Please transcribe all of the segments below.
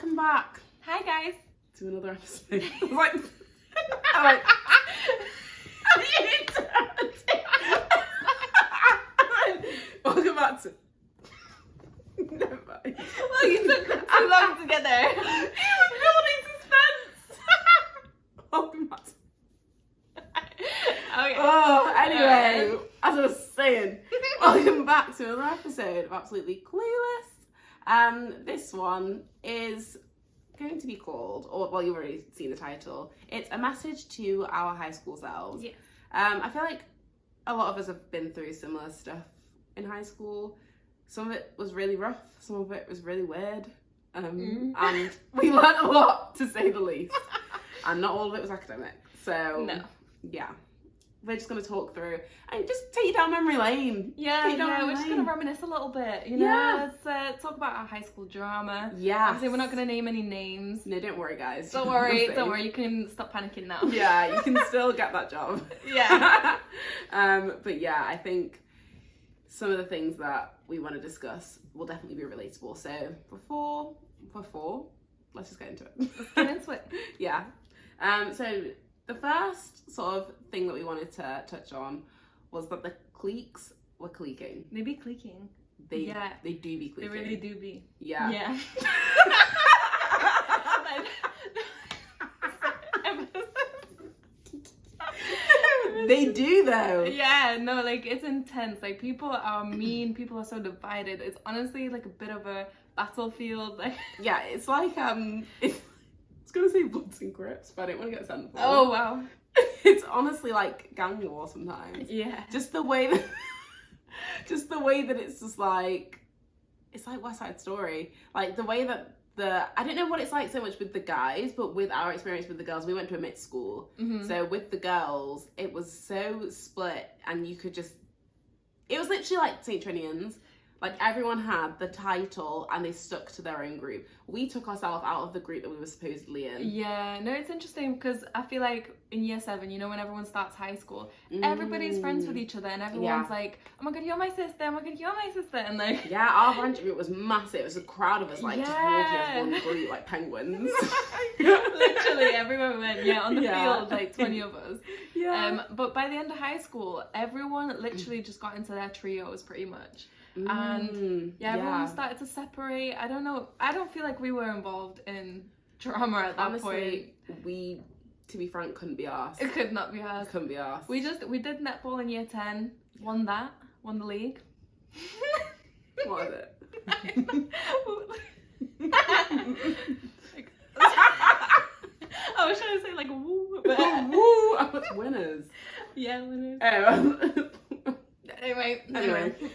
Welcome back Hi guys. to another episode. Like, welcome back to. Never mind. Well, you took too long to get there. He was building suspense. Welcome back. Okay. Oh, anyway, as I was saying, welcome back to another episode of Absolutely Clueless. This one is going to be called, or well, you've already seen the title. It's a message to our high school selves. Yes. I feel like a lot of us have been through similar stuff in high school. Some of it was really rough. Some of it was really weird. And we learned a lot, to say the least. And not all of it was academic. So, No. yeah. We're just going to talk through and just take you down memory lane. Yeah, we're just going to reminisce a little bit, you know? Yeah. Let's talk about our high school drama. Yeah. Obviously, we're not going to name any names. No, don't worry, guys. Don't worry, you can stop panicking now. Yeah, you can still get that job. Yeah. But yeah, I think some of the things that we want to discuss will definitely be relatable. So before, let's just get into it. Let's get into it. Yeah. So the first sort of thing that we wanted to touch on was that the cliques were cliquing. They be cliquing. They do be cliquing. They really do be. Yeah. Yeah. They do though. Yeah, no, like it's intense. Like people are mean, people are so divided. It's honestly like a bit of a battlefield. Like Yeah, it's like it's gonna say Bloods and Crips, but I don't want to get sent for. oh wow. It's honestly like gang war sometimes. Yeah. Just the way that it's just like, it's like West Side Story. Like the way that I don't know what it's like so much with the guys, but with our experience with the girls, we went to a mixed school. Mm-hmm. So with the girls, it was so split, and you could just, it was literally like St. Trinian's. Like everyone had the title and they stuck to their own group. We took ourselves out of the group that we were supposedly in. Yeah, no, it's interesting because I feel like in year 7, you know, when everyone starts high school, everybody's friends with each other and everyone's like, oh my god, you're my sister, oh my god, you're my sister, and like... Yeah, our friendship group was massive. It was a crowd of us like just walking as one group like penguins. Literally, everyone went, on the field, like 20 of us. Yeah. But by the end of high school, everyone literally just got into their trios pretty much. And everyone started to separate. I don't know. I don't feel like we were involved in drama at that point. We, to be frank, couldn't be arsed. It could not be ours. Couldn't be arsed. We did netball in year 10. Won the league. What is it? I was trying to say like woo, but woo! I was winners. Yeah, winners. Anyway,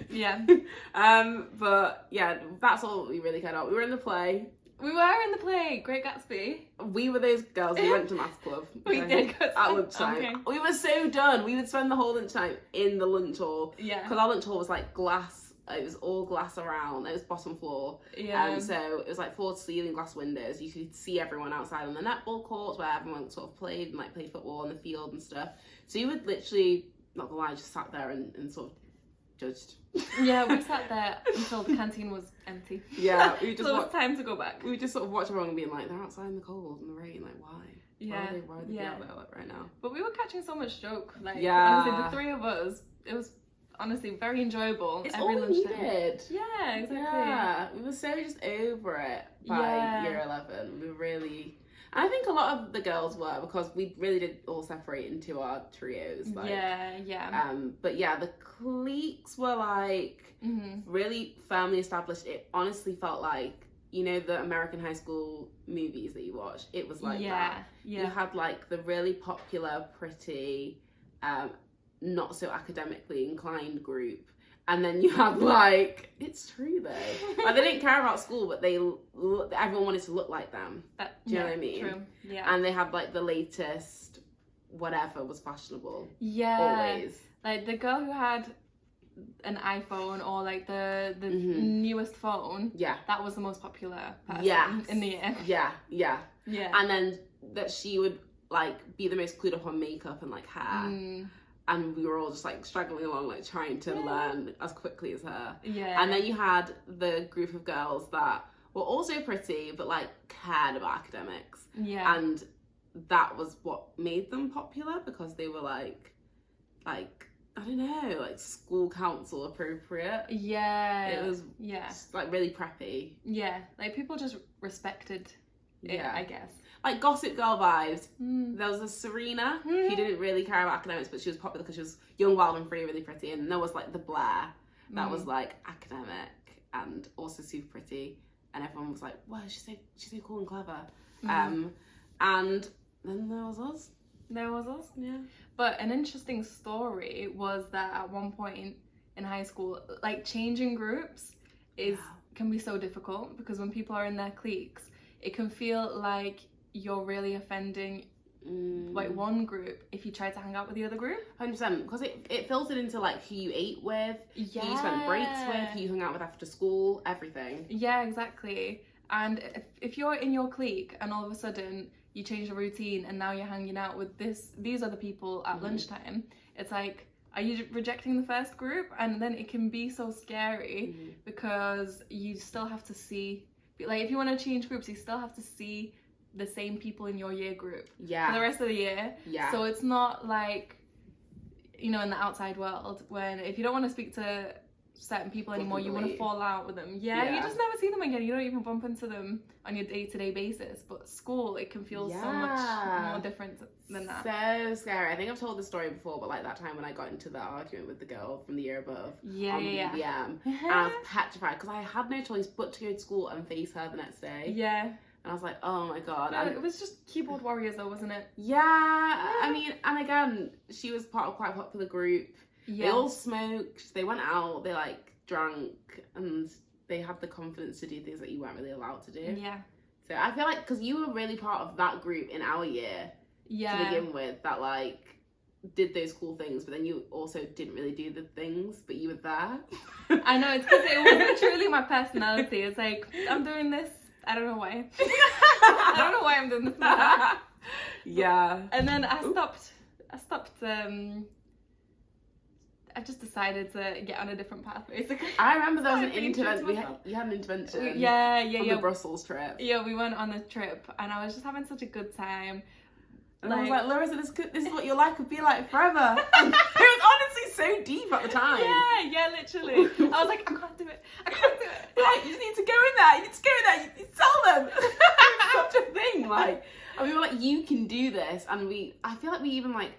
yeah. But yeah, that's all we really cared about. We were in the play. We were in the play, Great Gatsby. We were those girls who went to maths club. We did go at lunchtime. Okay. We were so done. We would spend the whole lunchtime in the lunch hall. Yeah. Because our lunch hall was like glass. It was all glass around. It was bottom floor. Yeah. So it was like floor to ceiling glass windows. You could see everyone outside on the netball courts where everyone sort of played and like played football on the field and stuff. So you would literally, not gonna lie, just sat there and sort of judged. Yeah, we sat there until the canteen was empty. Yeah, we just so it was time to go back. We just sort of watched everyone being like, they're outside in the cold and the rain, like why? Yeah. Why are they out right now? But we were catching so much joke. Like yeah. honestly, the 3 of us, it was honestly very enjoyable. It's every all lunchtime. needed. Yeah, exactly. Yeah, we were so just over it by year 11. We were really, and I think a lot of the girls were, because we really did all separate into our trios. Like, yeah. But yeah, the cliques were like really firmly established. It honestly felt like, you know, the American high school movies that you watch. It was like that. Yeah. You had like the really popular, pretty, not so academically inclined group, and then you had like, it's true though, like they didn't care about school, but everyone wanted to look like them. Do you know what I mean? True. Yeah. And they had like the latest whatever was fashionable. Yeah. Always. Like the girl who had an iPhone or like the newest phone. Yeah. That was the most popular person in the year. Yeah. Yeah. And then that she would like be the most clued up on makeup and like hair. And we were all just like struggling along, like trying to learn as quickly as her. Yeah. And then you had the group of girls that were also pretty, but like cared about academics. Yeah. And that was what made them popular, because they were like I don't know, like school council appropriate. Yeah. It was like really preppy. Yeah, like people just respected it, I guess. Like Gossip Girl vibes. There was a Serena who didn't really care about academics, but she was popular because she was young, wild and free, really pretty. And there was like the Blair that was like academic and also super pretty. And everyone was like, wow, she's so cool and clever. And then there was us. There was us. Yeah. But an interesting story was that at one point in high school, like changing groups can be so difficult, because when people are in their cliques, it can feel like you're really offending like one group if you try to hang out with the other group. 100%, because it filtered into like who you ate with, who you spent breaks with, who you hung out with after school, everything. Yeah, exactly. And if you're in your clique and all of a sudden you change the routine and now you're hanging out with these other people at lunchtime, it's like, are you rejecting the first group? And then it can be so scary because you still have to see, like if you want to change groups, you still have to see the same people in your year group for the rest of the year. Yeah. So it's not like, you know, in the outside world, when if you don't want to speak to certain people anymore, you want to fall out with them. Yeah, you just never see them again. You don't even bump into them on your day-to-day basis. But school, it can feel so much more different than that. So scary. I think I've told this story before, but like that time when I got into the argument with the girl from the year above on BBM, and I was petrified because I had no choice but to go to school and face her the next day. Yeah. And I was like, oh my god. No, it was just keyboard warriors though, wasn't it? Yeah. I mean, and again, she was part of quite a popular group. Yeah. They all smoked, they went out, they like drank, and they had the confidence to do things that you weren't really allowed to do. Yeah. So I feel like, because you were really part of that group in our year to begin with, that like did those cool things, but then you also didn't really do the things, but you were there. I know, it's because it wasn't truly my personality. It's like, I'm doing this, I don't know why. I don't know why I'm doing this. Yeah. And then I stopped I just decided to get on a different path, basically. I remember there was an intervention. You had an intervention. Yeah. On the Brussels trip. Yeah, we went on a trip, and I was just having such a good time. And I was like, Larissa, this is what your life could be like forever. And it was honestly so deep at the time. Yeah, literally. I was like, I can't do it. Like, you need to go in there. You need to tell them. It's such a thing. Like, and we were like, you can do this. And I feel like we even like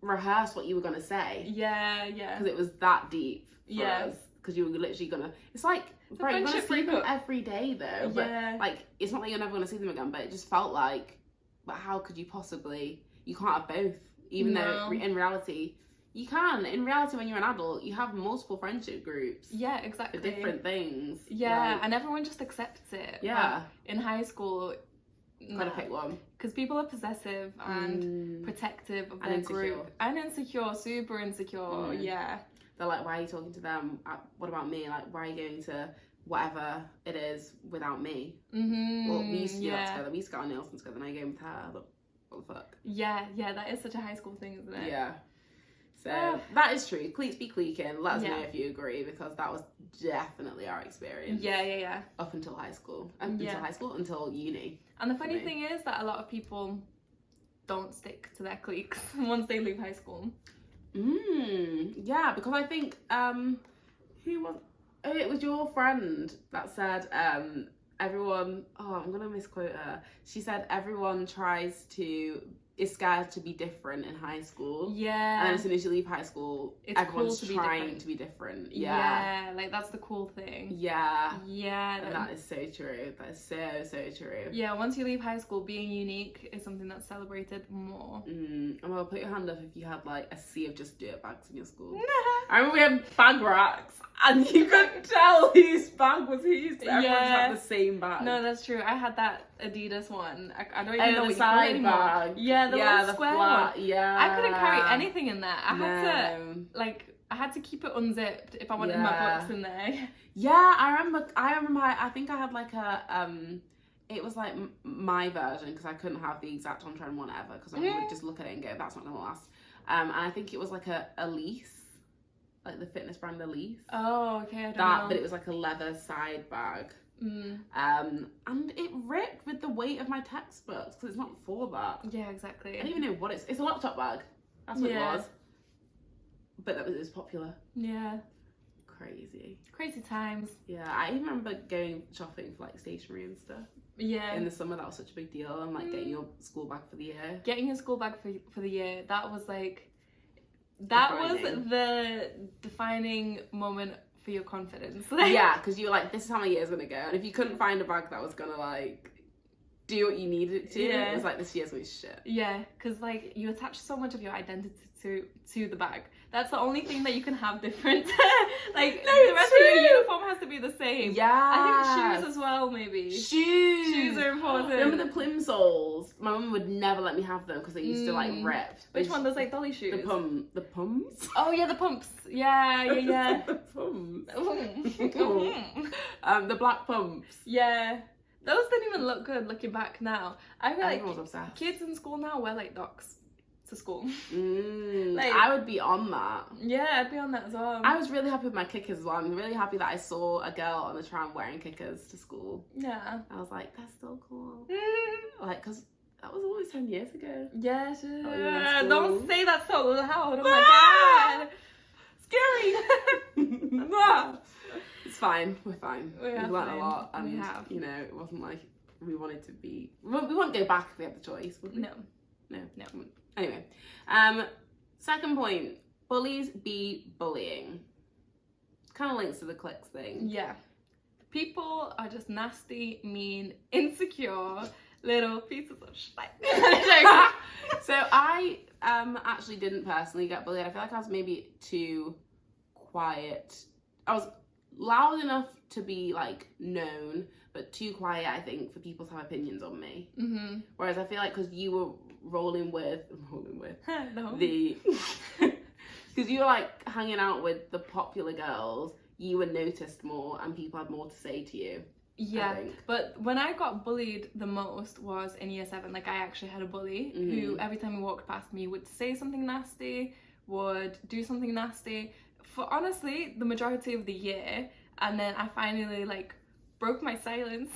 rehearsed what you were gonna say. Yeah. Because it was that deep for us. Because you were literally gonna. It's like, bro, you're gonna see them every day though. Yeah. But like, it's not like you're never gonna see them again. But it just felt like, but how could you possibly? You can't have both. Even though in reality, you can. In reality, when you're an adult, you have multiple friendship groups. Yeah, exactly. For different things. Yeah, like, and everyone just accepts it. Yeah. But in high school, gotta pick one. Because people are possessive and protective of their group. And insecure, super insecure, yeah. They're like, why are you talking to them? What about me? Like, why are you going to whatever it is without me? Well, we used to do that together. We used to go on nails together, and I go with her. But what the fuck? Yeah, that is such a high school thing, isn't it? Yeah. So that is true. Cliques be cliquing. Let us know if you agree, because that was definitely our experience. Yeah. Up until high school. Until uni. And the funny thing is that a lot of people don't stick to their cliques once they leave high school. Yeah, because I think it was your friend that said everyone, I'm gonna misquote her. She said everyone is scared to be different in high school. Yeah. And then as soon as you leave high school, everyone's trying to be different. Yeah. Like that's the cool thing. Yeah. And that is so true. That is so true. Yeah, once you leave high school, being unique is something that's celebrated more. And well, put your hand up if you had like a sea of just dirt bags in your school. I remember we had bag racks, and you couldn't tell whose bag was whose. Everyone had the same bag. No, that's true. I had that Adidas one. I don't even know what you call it anymore. Bag. Yeah, the square flat one. Yeah. I couldn't carry anything in there. I had to keep it unzipped if I wanted my books in there. Yeah, I remember. I think I had like a it was like my version, because I couldn't have the exact on trend one ever, because I would just look at it and go, that's not gonna last. And I think it was like a Elise, like the fitness brand Elise. Oh, okay. I don't know. But it was like a leather side bag. And it ripped with the weight of my textbooks because it's not for that. Yeah, exactly. I don't even know what it's a laptop bag. That's what it was. But it was popular. Yeah. Crazy times. Yeah, I even remember going shopping for like stationery and stuff. Yeah. In the summer, that was such a big deal. And like getting your school bag for the year. Getting your school bag for the year, that was like, that was the defining moment for your confidence. Yeah, because you were like, this is how my year's gonna go. And if you couldn't find a bag that was gonna like do what you needed it to, it was like, this year's gonna be shit. Yeah, because like you attach so much of your identity to the bag. That's the only thing that you can have different. Like the rest of your uniform has to be the same. Yeah. I think shoes as well, maybe. Shoes are important. Remember the plimsolls? My mum would never let me have them because they used to like rip. Which one? Those like dolly shoes? The pumps? Oh yeah, the pumps. Yeah. The pumps. The black pumps. Yeah. Those didn't even look good looking back now. I feel like obsessed. Kids in school now wear like docks to school. Like, I would be on that. Yeah, I'd be on that as well. I was really happy with my kickers as well. I'm really happy that I saw a girl on the tram wearing kickers to school. Yeah. I was like, that's so cool. Like, because that was always 10 years ago. Yeah, sure. Don't say that so loud. Oh my god. Scary. It's fine. We're fine. We've learned a lot. And, we have. You know, it wasn't like we wanted to be... We wouldn't go back if we had the choice, would we? No. Anyway. Second point. Bullies be bullying. Kind of links to the clicks thing. Yeah. People are just nasty, mean, insecure, little pieces of shit. So I actually didn't personally get bullied. I feel like I was maybe too quiet. I was loud enough to be like known, but too quiet, I think, for people to have opinions on me. Mm-hmm. Whereas I feel like because you were rolling with no. because you were like hanging out with the popular girls, you were noticed more and people had more to say to you. Yeah, but when I got bullied the most was in year 7. Like, I actually had a bully who every time he walked past me would say something nasty, would do something nasty for honestly the majority of the year. And then I finally like broke my silence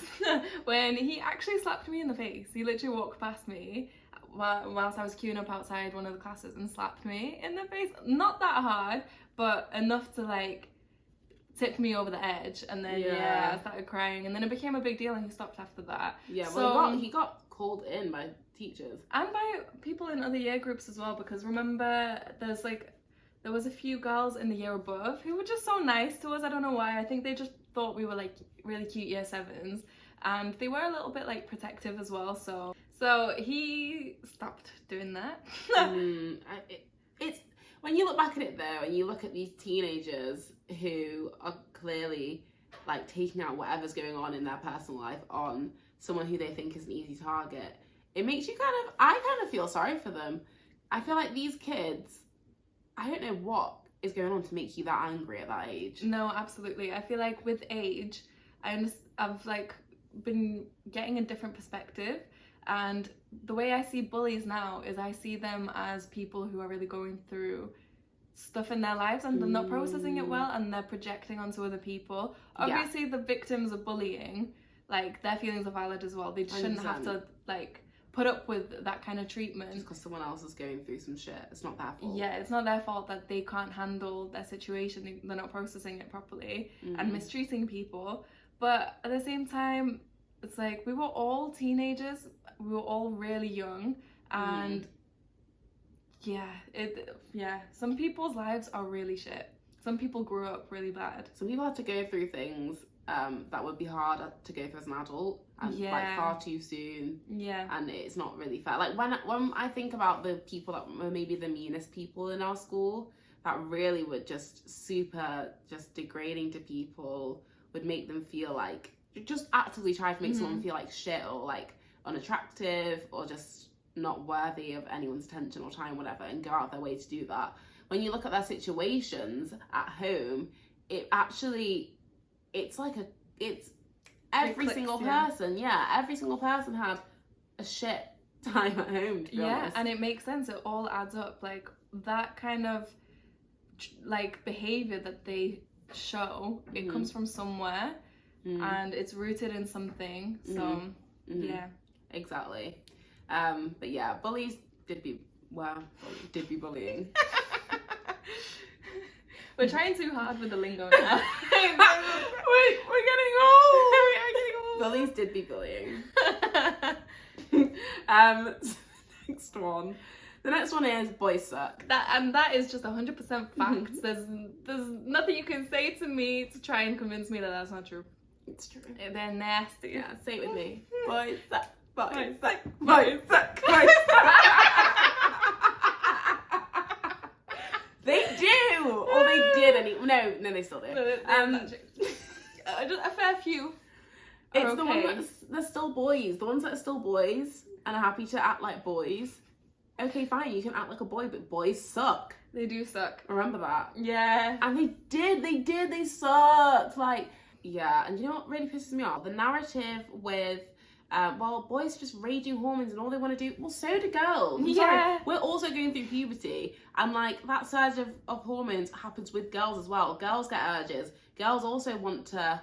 when he actually slapped me in the face. He literally walked past me whilst I was queuing up outside one of the classes and slapped me in the face. Not that hard, but enough to like tipped me over the edge. And then I started crying, and then it became a big deal and he stopped after that. Yeah, well, he got called in by teachers and by people in other year groups as well, because remember there was a few girls in the year above who were just so nice to us. I don't know why. I think they just thought we were like really cute year 7s, and they were a little bit like protective as well. So he stopped doing that. It's when you look back at it though, and you look at these teenagers who are clearly like taking out whatever's going on in their personal life on someone who they think is an easy target, it makes you I kind of feel sorry for them. I feel like these kids, I don't know what is going on to make you that angry at that age. No, absolutely. I feel like with age, I've like been getting a different perspective, and the way I see bullies now is I see them as people who are really going through stuff in their lives and they're not processing it well, and they're projecting onto other people. Obviously the victims of bullying, like, their feelings are valid as well. They shouldn't 100%. have to like put up with that kind of treatment just because someone else is going through some shit. It's not their fault. Yeah, it's not their fault that they can't handle their situation. They're not processing it properly and mistreating people. But at the same time, it's like we were all teenagers, we were all really young, and some people's lives are really shit. Some people grew up really bad. Some people had to go through things that would be hard to go through as an adult, and like far too soon. Yeah. And it's not really fair. Like when I think about the people that were maybe the meanest people in our school, that really were just degrading to people, would make them feel like, just actively try to make someone feel like shit, or like unattractive, or just not worthy of anyone's attention or time, whatever, and go out of their way to do that. When you look at their situations at home, it's every single person. Yeah, every single person had a shit time at home, to be honest. And it makes sense. It all adds up. Like, that kind of like behavior that they show, it comes from somewhere, and it's rooted in something. So yeah, exactly. But yeah, bullies did be bullying. We're trying too hard with the lingo now. we're getting old. We are getting old. Bullies did be bullying. Next one. The next one is boys suck. That is just 100% facts. There's nothing you can say to me to try and convince me that that's not true. It's true. They're nasty. Yeah, say it with me. Boys suck. Boys Boys suck. Boys suck. Boys suck. They do, or they did. No, they still do. Just a fair few. It's the one that's they're still boys. The ones that are still boys and are happy to act like boys. Okay, fine, you can act like a boy, but boys suck. They do suck. Remember that? Yeah. And they sucked. Like, yeah, and you know what really pisses me off? The narrative with, boys are just raging hormones and all they want to do, well, so do girls. I'm sorry, we're also going through puberty, and like, that surge of hormones happens with girls as well. Girls get urges. Girls also want to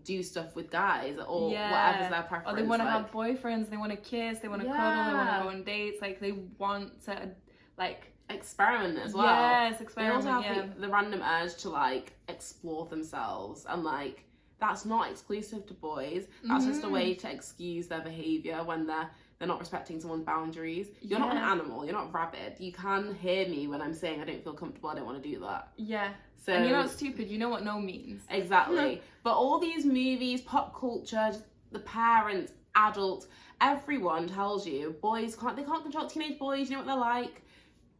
do stuff with guys or whatever's their preference. Or they want to have boyfriends, they want to kiss, they want to cuddle, they want to go on dates, like they want to like experiment as well. Yes, experiment. They also have the random urge to like explore themselves, and like that's not exclusive to boys. That's just a way to excuse their behaviour when they're not respecting someone's boundaries. You're not an animal, you're not rabid. You can hear me when I'm saying I don't feel comfortable, I don't want to do that. Yeah. So, and you're not stupid, you know what no means. Exactly. But all these movies, pop culture, just the parents, adults, everyone tells you boys they can't control teenage boys, you know what they're like.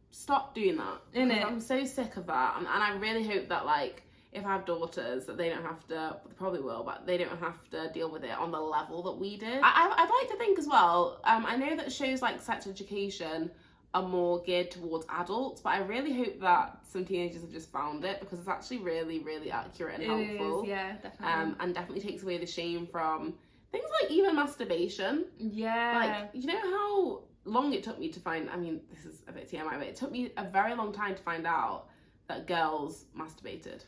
Stop doing that. I'm so sick of that. And I really hope that like if I have daughters that they don't have to, they probably will, but they don't have to deal with it on the level that we did. I'd like to think as well, I know that shows like Sex Education are more geared towards adults, but I really hope that some teenagers have just found it, because it's actually really, really accurate and helpful. It is, yeah, definitely. And definitely takes away the shame from things like even masturbation. Yeah. Like, you know how long it took me to find, I mean, this is a bit TMI, but it took me a very long time to find out that girls masturbated.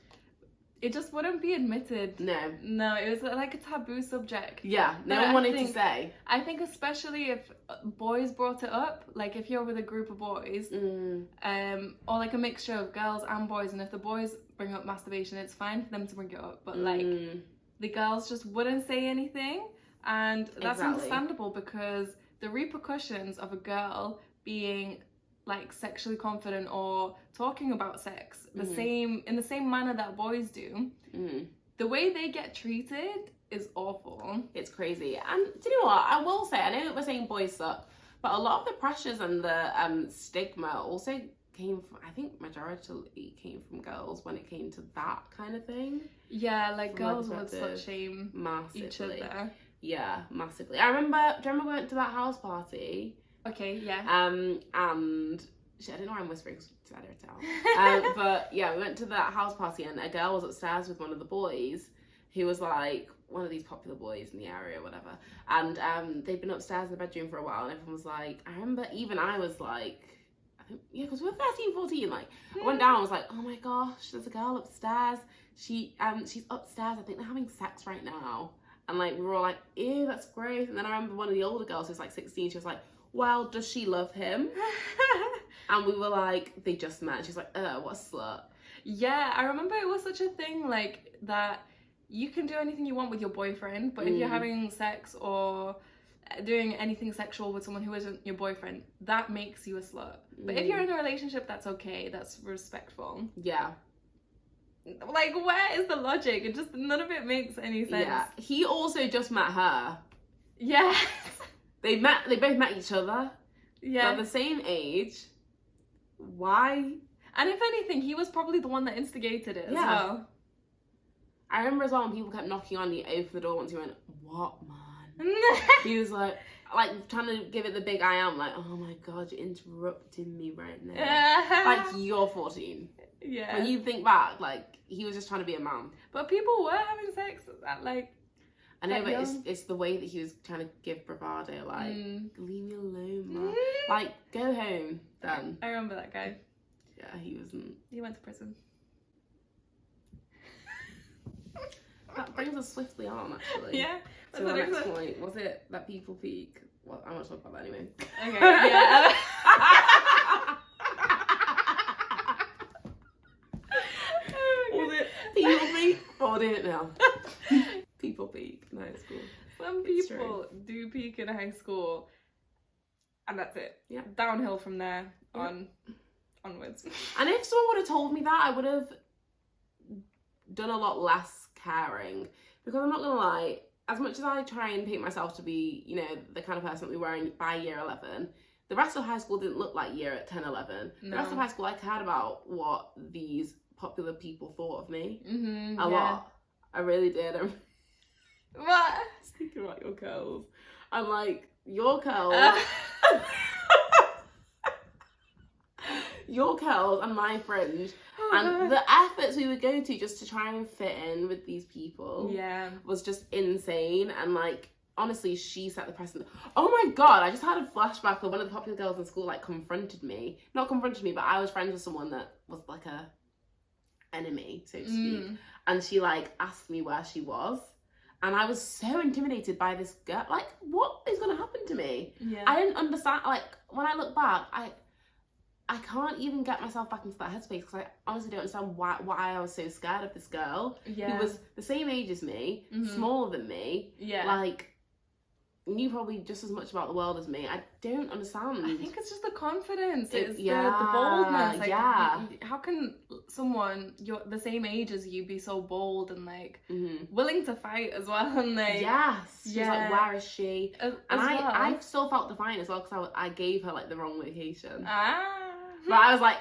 It just wouldn't be admitted. No, it was like a taboo subject. Yeah, no one wanted to say. I think especially if boys brought it up, like if you're with a group of boys, or like a mixture of girls and boys, and if the boys bring up masturbation, it's fine for them to bring it up, but like the girls just wouldn't say anything, and that's understandable, because the repercussions of a girl being like sexually confident or talking about sex in the same manner that boys do, the way they get treated is awful. It's crazy. And do you know what, I will say, I know that we're saying boys suck, but a lot of the pressures and the stigma also came from, I think majority came from girls when it came to that kind of thing. Yeah, like girls would slut shame each other. Yeah, massively. Do you remember we went to that house party? Okay, yeah. And shit, I don't know why I'm whispering, because it's better to tell. But yeah, we went to that house party, and a girl was upstairs with one of the boys who was like one of these popular boys in the area or whatever. And they'd been upstairs in the bedroom for a while, and everyone was like, I remember even I was like, I think, yeah, because we were 13, 14, like, I went down and was like, oh my gosh, there's a girl upstairs. She's upstairs, I think they're having sex right now. And like, we were all like, ew, that's gross. And then I remember one of the older girls who was like 16, she was like, well, does she love him? And we were like, they just met. She's like, what a slut. Yeah, I remember it was such a thing, like, that you can do anything you want with your boyfriend, but if you're having sex or doing anything sexual with someone who isn't your boyfriend, that makes you a slut. But if you're in a relationship, that's okay. That's respectful. Yeah. Like, where is the logic? It just, none of it makes any sense. Yeah. He also just met her. Yes. They both met each other. Yeah. They're the same age. Why? And if anything, he was probably the one that instigated it as well. I remember as well when people kept knocking on, he opened the door once, he went, what, man? He was like trying to give it the big I am, like, oh my god, you're interrupting me right now. Like, you're 14. Yeah. When you think back, like, he was just trying to be a man. But people were having sex at, like, I know, but it's the way that he was trying to give bravado, like, leave me alone, man. Like, go home, then. I remember that guy. Yeah, he wasn't. He went to prison. that brings us swiftly on, actually. Yeah. So our next point, was it that people peak? Well, I won't talk about that anyway. Okay, yeah. Was it people peak? Oh, I didn't know. People peak in high school. Some people do peak in high school, and that's it. Yeah. Downhill from there onwards. And if someone would have told me that, I would have done a lot less caring. Because I'm not gonna lie, as much as I try and paint myself to be, you know, the kind of person that we were in by year 11, the rest of high school didn't look like year 10, 11. No. The rest of high school, I cared about what these popular people thought of me. Mm-hmm, A lot. I really did. What? I was thinking about your curls. I'm like, your curls. Your curls and my fringe. And the efforts we would go to just to try and fit in with these people was just insane. And like, honestly, she set the precedent. Oh my God, I just had a flashback of one of the popular girls in school like confronted me. Not confronted me, but I was friends with someone that was like a enemy, so to speak. And she like asked me where she was. And I was so intimidated by this girl. Like, what is going to happen to me? Yeah. I didn't understand. Like, when I look back, I can't even get myself back into that headspace because I honestly don't understand why I was so scared of this girl who was the same age as me, smaller than me. Yeah. Like, knew probably just as much about the world as me. I don't understand. I think it's just the confidence. It's the boldness. Like, how can someone the same age as you be so bold and like willing to fight as well? And like, she's like, where is she? And I still felt defiant as well because I gave her like the wrong location. But I was like,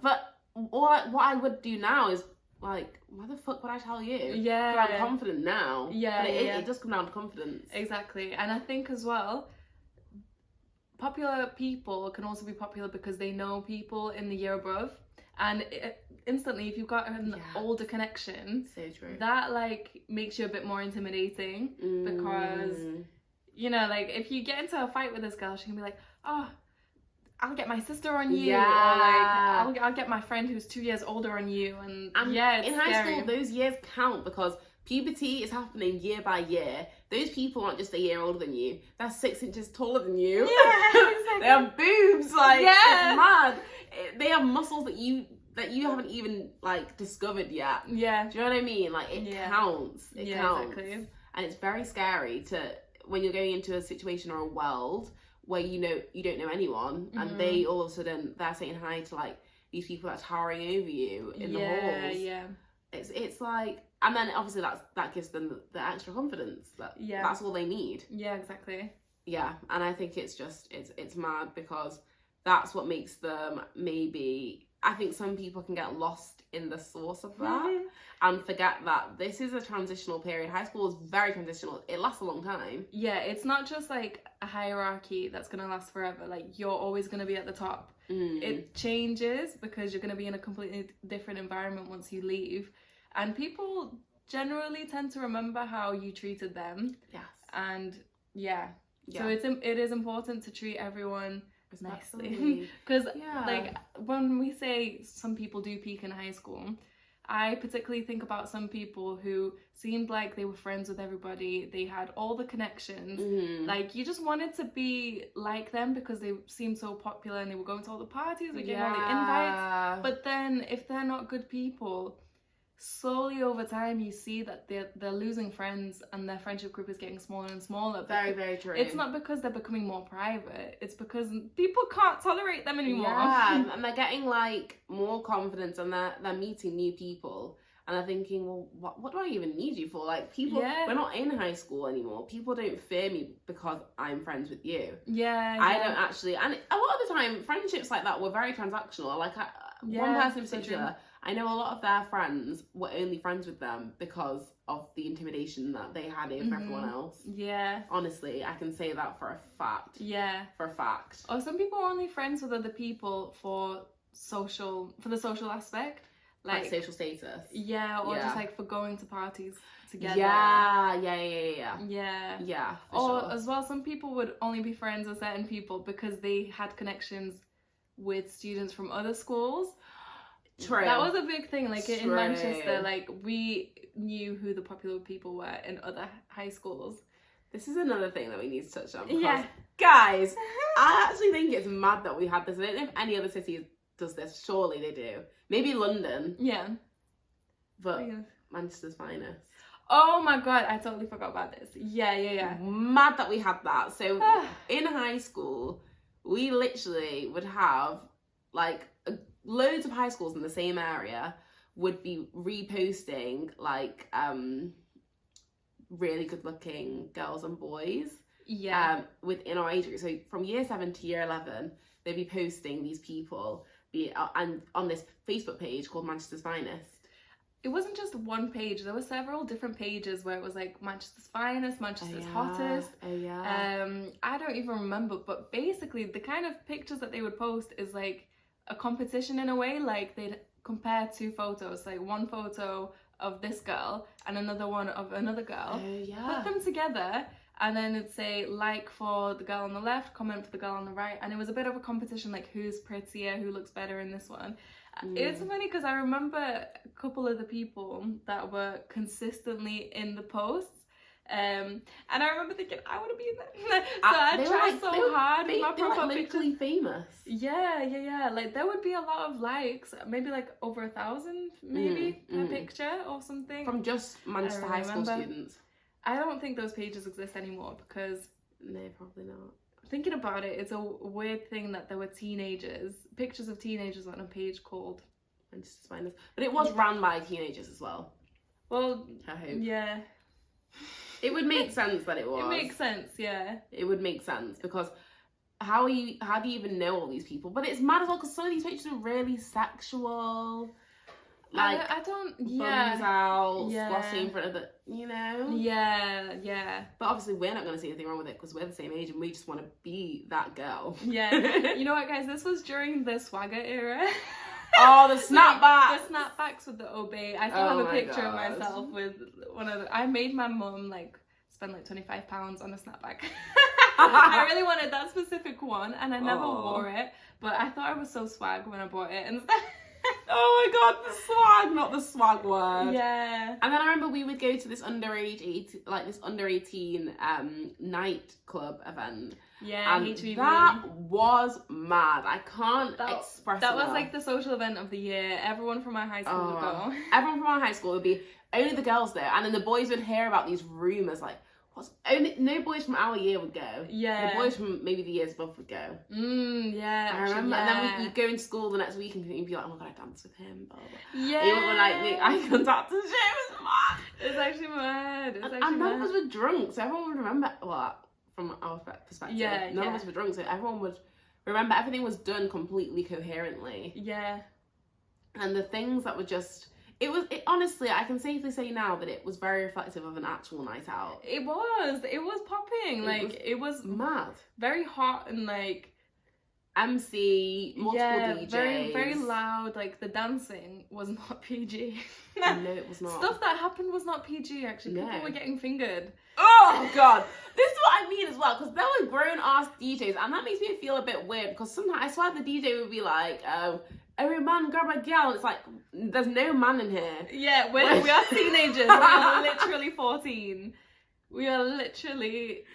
but what I would do now is like, why the fuck would I tell you? Yeah. But I'm confident now. Yeah. But it does come down to confidence. Exactly. And I think as well, popular people can also be popular because they know people in the year above. And instantly, if you've got an older connection, so true. That like makes you a bit more intimidating because, you know, like if you get into a fight with this girl, she can be like, oh, I'll get my sister on you, or like I'll get my friend who's 2 years older on you, and it's in high school those years count because puberty is happening year by year. Those people aren't just a year older than you; they're 6 inches taller than you. Yeah, exactly. They have boobs, like it's mad. They have muscles that you haven't even like discovered yet. Yeah, do you know what I mean? Like it counts. It counts, exactly. And it's very scary when you're going into a situation or a world where you don't know anyone and they all of a sudden they're saying hi to like these people that's towering over you in the halls. It's like, and then obviously that gives them the extra confidence that's all they need. Exactly. And I think it's just it's mad because that's what makes them maybe, I think some people can get lost in the source of that and forget that this is a transitional period. High school is very transitional. It lasts a long time. Yeah, it's not just like a hierarchy that's going to last forever. Like you're always going to be at the top. It changes because you're going to be in a completely different environment once you leave. And people generally tend to remember how you treated them. Yes. And so it is important to treat everyone nicely. Because like when we say some people do peak in high school, I particularly think about some people who seemed like they were friends with everybody. They had all the connections. Like you just wanted to be like them because they seemed so popular and they were going to all the parties, they getting all the invites. But then if they're not good people, slowly over time you see that they're losing friends and their friendship group is getting smaller and smaller. Very, very true. It's not because they're becoming more private, it's because people can't tolerate them anymore. And they're getting like more confidence and they're meeting new people and they're thinking, well, what do I even need you for? Like people, we're not in high school anymore. People don't fear me because I'm friends with you. I don't actually, and a lot of the time friendships like that were very transactional. Like one person in particular, I know a lot of their friends were only friends with them because of the intimidation that they had over everyone else. Honestly, I can say that for a fact. For a fact. Or some people are only friends with other people for the social aspect. Like social status. Just like for going to parties together. Or as well, some people would only be friends with certain people because they had connections with students from other schools. True. That was a big thing, like in True. Manchester, like we knew who the popular people were in other high schools. This is another thing that we need to touch on. Because, Yeah. guys, I actually think it's mad that we had this. I don't know if any other city does this. Surely they do. Maybe London. Yeah. But Manchester's finest. Oh my god, I totally forgot about this. Yeah. Mad that we had that. So in high school, we literally would have like loads of high schools in the same area would be reposting like really good looking girls and boys within our age group. So from year 7 to year 11, they'd be posting these people and on this Facebook page called Manchester's Finest. It wasn't just one page. There were several different pages where it was like Manchester's Finest, Manchester's Hottest. I don't even remember, but basically the kind of pictures that they would post is like a competition in a way. Like they'd compare two photos, like one photo of this girl and another one of another girl. Put them together and then it'd say like for the girl on the left, comment for the girl on the right. And it was a bit of a competition, like who's prettier, who looks better in this one. It's funny because I remember a couple of the people that were consistently in the posts. And I remember thinking, I want to be in there. So I tried so hard with my profile picture. Locally famous. Yeah. Like there would be a lot of likes, maybe like over 1,000 maybe per picture or something. From just Manchester high school students. I don't think those pages exist anymore because... No, probably not. Thinking about it, it's a weird thing that there were pictures of teenagers on a page called Manchester's Finest. But it was ran by teenagers as well. Well, I hope. Yeah. It would make sense that it was. It makes sense, yeah. It would make sense because how do you even know all these people? But it's mad as well because some of these pictures are really sexual. Like, I don't, bums out, splashing in front of the, you know? Yeah. But obviously we're not going to see anything wrong with it because we're the same age and we just want to be that girl. Yeah. You know what, guys? This was during the swagger era. Oh, the snapbacks! The snapbacks with the obey. I still have a picture of myself with one of the... I made my mum, like, spend, like, £25 on a snapback. I really wanted that specific one and I never wore it. But I thought I was so swag when I bought it and stuff. Oh my god, the swag, not the swag word. Yeah. And then I remember we would go to this under 18 nightclub event. Yeah, and HVV. That was mad. I can't express that it. Was like the social event of the year. Everyone from my high school would go. Everyone from our high school would be only the girls there, and then the boys would hear about these rumours like, no boys from our year would go. Yeah. The boys from maybe the years above would go. Yeah. I remember. And then you'd go into school the next week and you'd be like, oh my god, I danced with him. Blah, blah. Yeah. You would like make eye contact and shit. It was mad. It's actually mad. And none of us were drunk, so everyone would remember. Well, from our perspective, none of us were drunk, so everyone would remember. Everything was done completely coherently. Yeah. And the things that were just... honestly, I can safely say now that it was very reflective of an actual night out. It was popping. It was mad. Very hot and like MC, multiple DJs. very, very loud. Like the dancing was not PG. No, it was not. Stuff that happened was not PG actually. People were getting fingered. Oh god. This is what I mean as well, because there were grown ass DJs and that makes me feel a bit weird because sometimes I swear the DJ would be like, every man grab a girl. It's like, there's no man in here. Yeah, we are teenagers. We are literally 14. We are literally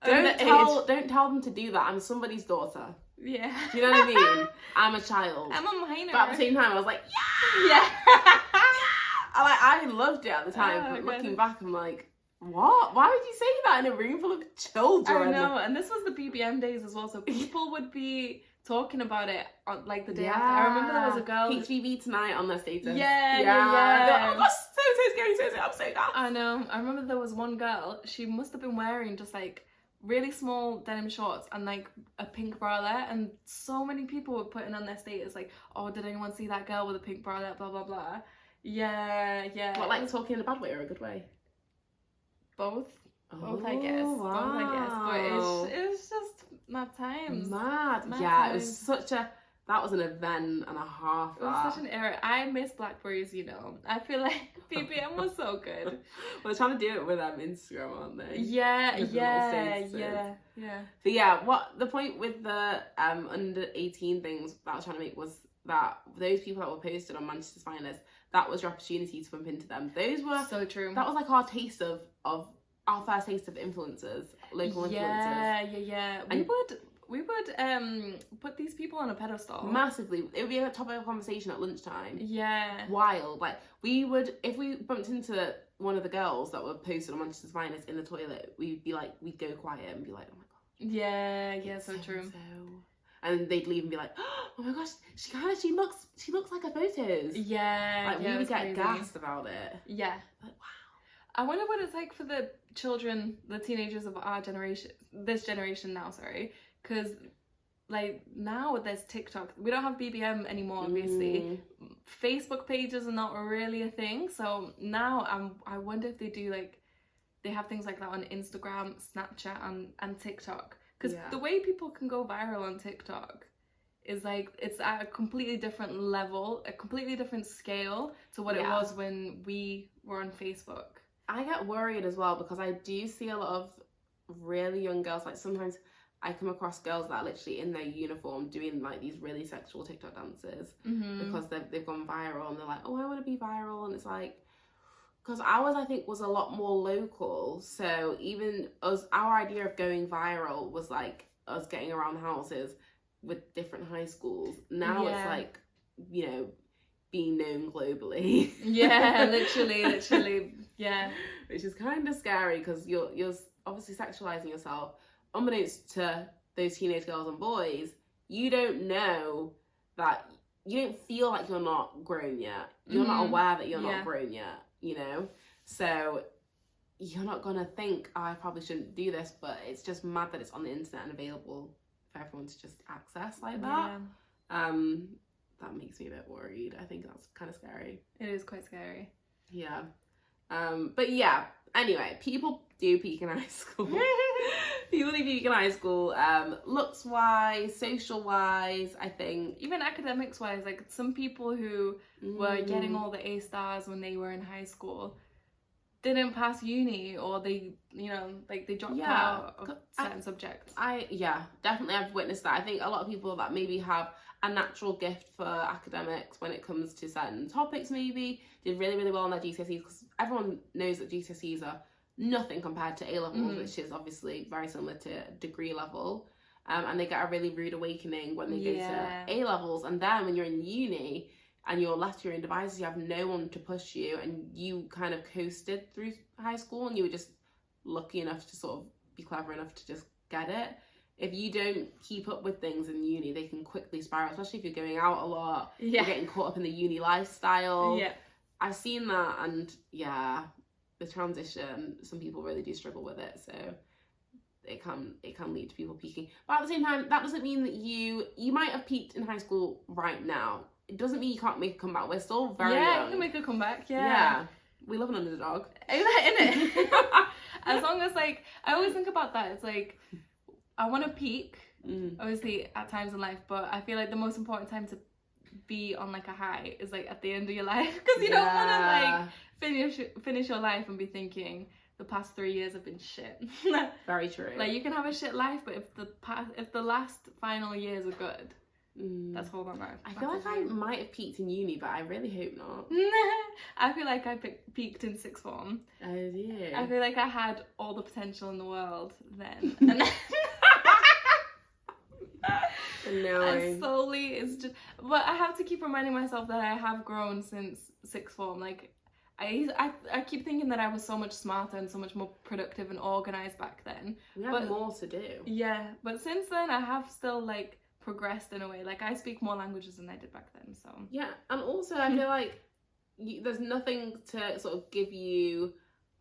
Don't tell them to do that. I'm somebody's daughter. Yeah. Do you know what I mean? I'm a child. I'm a minor. But at the same time, I was like, yeah! Yeah. I loved it at the time, but looking back, I'm like, what? Why would you say that in a room full of children? I know, and this was the BBM days as well, so people would be talking about it on, like the day after. I remember there was a girl... HVV tonight on their status. Yeah. Oh gosh, so scary, I'm so gassed. I know. I remember there was one girl, she must have been wearing just like really small denim shorts and like a pink bralette, and so many people were putting on their status like, oh, did anyone see that girl with a pink bralette, blah blah blah. Yeah. What, like talking in a bad way or a good way? Both I guess. Wow. Both I guess. But it's just mad times. Mad times. It was such a... That was an event and a half. It was such an era. I miss Blackberries, you know. I feel like BBM was so good. Well, they're trying to do it with Instagram, aren't they? Yeah. But yeah, what the point with the under 18 things that I was trying to make was that those people that were posted on Manchester's Finest, that was your opportunity to bump into them. Those were so true. That was like our taste of our first taste of influencers, local influencers. Yeah. And we would put these people on a pedestal. Massively. It would be a topic of conversation at lunchtime. Yeah. Wild. Like, we would, if we bumped into one of the girls that were posted on Manchester's Finest in the toilet, we'd go quiet and be like, oh my god. Yeah, so true. And they'd leave and be like, oh my gosh, she looks like her photos. Yeah. Like, we would get gassed about it. Yeah. Like, wow. I wonder what it's like for the children, the teenagers of our generation, this generation now, sorry. Because, like, now there's TikTok. We don't have BBM anymore, obviously. Facebook pages are not really a thing. So now I wonder if they do, like, they have things like that on Instagram, Snapchat, and TikTok. Because the way people can go viral on TikTok is, like, it's at a completely different level, a completely different scale to what it was when we were on Facebook. I get worried as well because I do see a lot of really young girls. Like, sometimes I come across girls that are literally in their uniform doing like these really sexual TikTok dances because they've gone viral and they're like, oh, I want to be viral. And it's like, because ours, I think, was a lot more local. So even our idea of going viral was like us getting around houses with different high schools. Now it's like, you know, being known globally. Yeah, literally. Yeah. Which is kind of scary because you're obviously sexualizing yourself. Unbeknownst to those teenage girls and boys, you don't know that, you don't feel like you're not grown yet. You're not aware that you're not grown yet, you know? So you're not gonna think, oh, I probably shouldn't do this, but it's just mad that it's on the internet and available for everyone to just access like that. That makes me a bit worried. I think that's kind of scary. It is quite scary. Yeah. But yeah, anyway, people do peak in high school. People do peak in high school, looks wise, social wise, I think. Even academics wise, like some people who were getting all the A stars when they were in high school didn't pass uni, or they, you know, like they dropped out of certain subjects. Definitely I've witnessed that. I think a lot of people that maybe have a natural gift for academics when it comes to certain topics maybe did really, really well on their GCSEs, because everyone knows that GCSEs are nothing compared to A-levels, which is obviously very similar to degree level. And they get a really rude awakening when they go to A-levels. And then when you're in uni and you're left to your own devices, you have no one to push you, and you kind of coasted through high school and you were just lucky enough to sort of be clever enough to just get it. If you don't keep up with things in uni, they can quickly spiral, especially if you're going out a lot, you're getting caught up in the uni lifestyle. I've seen that, and the transition, some people really do struggle with it, so it can lead to people peaking. But at the same time, that doesn't mean that you might have peaked in high school right now. It doesn't mean you can't make a comeback. We're still very young. You can make a comeback, We love an underdog. Innit? As long as, like, I always think about that. It's like, I want to peak, obviously, at times in life, but I feel like the most important time to be on, like, a high is, like, at the end of your life. Because you don't want to, like, finish your life and be thinking, the past 3 years have been shit. Very true. Like, you can have a shit life, but if the last final years are good, that's all that matters. I feel like I might have peaked in uni, but I really hope not. I feel like I peaked in sixth form. Oh dear. I feel like I had all the potential in the world then. And then and slowly it's just, but I have to keep reminding myself that I have grown since sixth form. Like, I keep thinking that I was so much smarter and so much more productive and organised back then. We have more to do. Yeah, but since then I have still, like, progressed in a way. Like, I speak more languages than I did back then, so. Yeah, and also I feel like there's nothing to sort of give you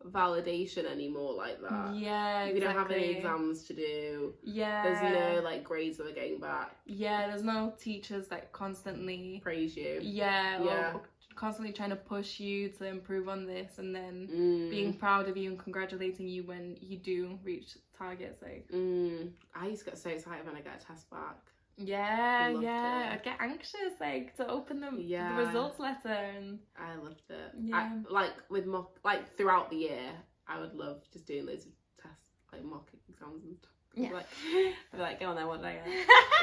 validation anymore like that. Yeah, exactly. We don't have any exams to do. Yeah. There's no, like, grades that we're getting back. Yeah, there's no teachers that constantly praise you. Yeah. Or constantly trying to push you to improve on this, and then being proud of you and congratulating you when you do reach targets. Like, I used to get so excited when I get a test back. I'd get anxious, like, to open the results letter, and I loved it. Like with mock, like throughout the year, I would love just doing loads of tests, like mock exams and stuff. Yeah. I'd be like, go on then, what did I get?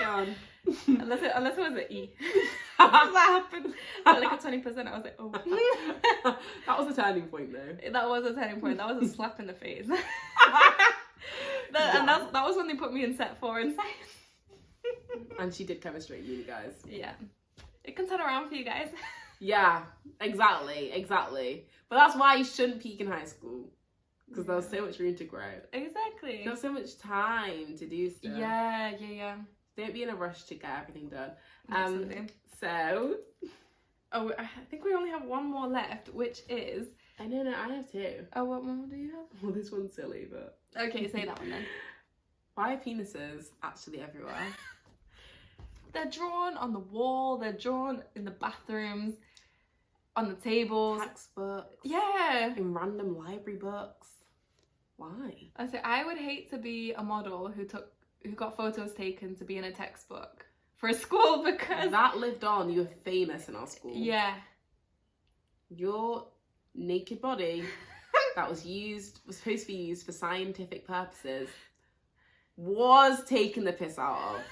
Go on. unless it was an E. That happened. Like a 20%, I was like, oh. That was a turning point though. That was a turning point. That was a slap in the face. And that was when they put me in set 4 in science. And she did chemistry at uni, guys. Yeah. It can turn around for you guys. Yeah, exactly. But that's why you shouldn't peak in high school. Because there was so much room to grow. Exactly. There was so much time to do stuff. Yeah. Don't be in a rush to get everything done. Absolutely. So... Oh, I think we only have one more left, which is... I have 2. Oh, what more do you have? Well, this one's silly, but... Okay, say that one then. Why are penises actually everywhere? They're drawn on the wall, they're drawn in the bathrooms, on the tables. Textbooks. Yeah. In random library books. Why? I would hate to be a model who got photos taken to be in a textbook for a school because... That lived on. You were famous in our school. Yeah. Your naked body that was supposed to be used for scientific purposes was taken the piss out of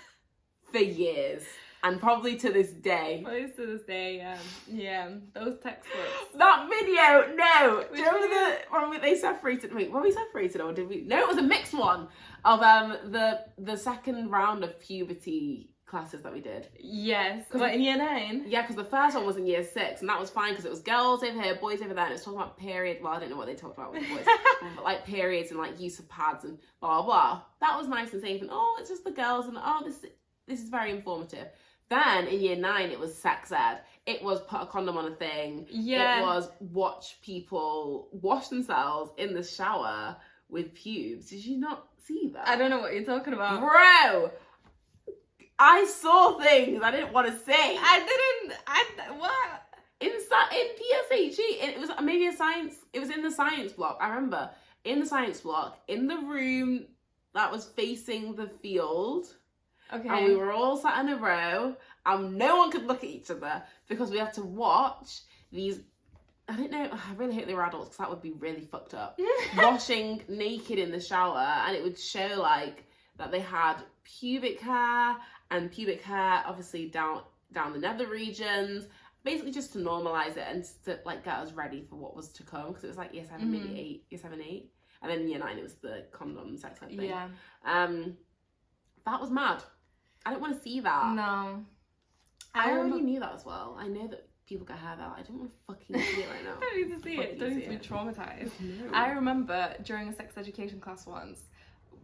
for years. And probably to this day. Probably to this day, yeah. Those textbooks. That video, no. Do you remember when they separated? Wait, were we separated or did we? No, it was a mixed one of the second round of puberty classes that we did. Yes. What, in year 9? Yeah, because the first one was in year 6, and that was fine because it was girls over here, boys over there, and it's talking about period. Well, I don't know what they talked about with the boys, but like periods and like use of pads and blah blah. That was nice and safe, and it's just the girls, and this is very informative. Then in year 9, it was sex ed. It was put a condom on a thing. Yeah. It was watch people wash themselves in the shower with pubes. Did you not see that? I don't know what you're talking about. Bro! I saw things I didn't want to say. What? In PSHE, it was maybe a science, it was in the science block. I remember, in the science block, in the room that was facing the field. Okay. And we were all sat in a row, and no one could look at each other because we had to watch these. I don't know. I really hope they were adults because that would be really fucked up. Washing naked in the shower, and it would show like that they had pubic hair obviously down the nether regions, basically just to normalize it and to like get us ready for what was to come because it was like year 7, maybe 8, year 7, 8, and then in year 9 it was the condom sex ed thing. Yeah. That was mad. I don't want to see that. No. I already knew that as well. I know that people get hair out. I don't want to fucking see it right now. I don't need to see it. Don't need to be traumatized. No. I remember during a sex education class once,